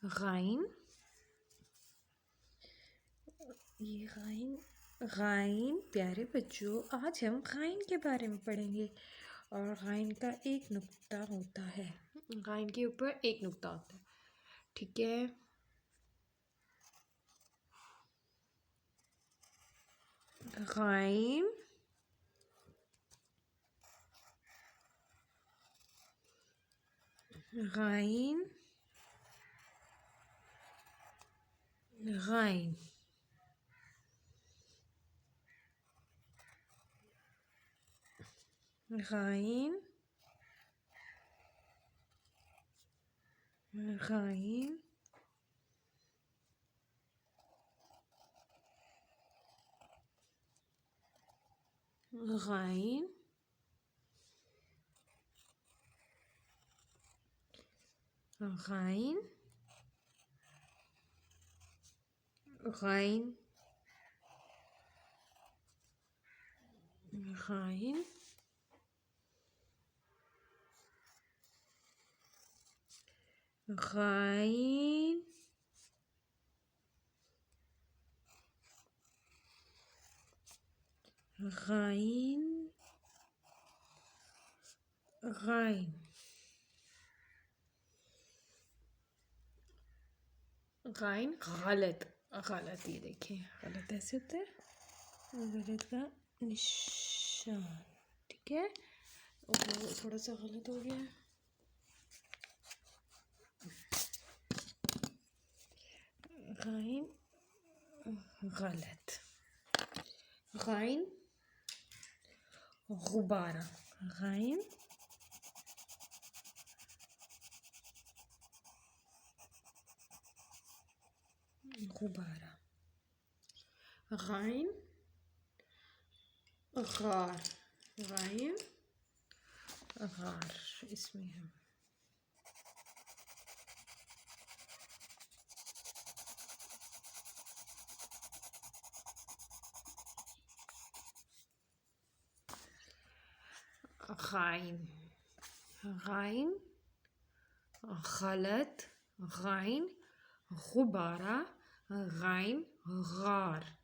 Again, ये again, again. प्यारे बच्चों, आज हम गाइन के बारे में पढ़ेंगे। और गाइन का एक नुक्ता होता है, गाइन के ऊपर एक नुक्ता होता है, ठीक है। Again, again, again, again, again, again, again, again, again, again, again, again, again. गलत, गलत, ये देखिए गलत ऐसे होता है, गलत का निशान, ठीक है। वो थोड़ा सा गलत हो गया। गाइन, गलत। गाइन, गुब्बारा, गाइन, गुब्बारा। गाइन, गार, गाइन, गार, इसमें है। गाइन, गाइन, गलत, गाइन, गुब्बारा, गाइन, गार।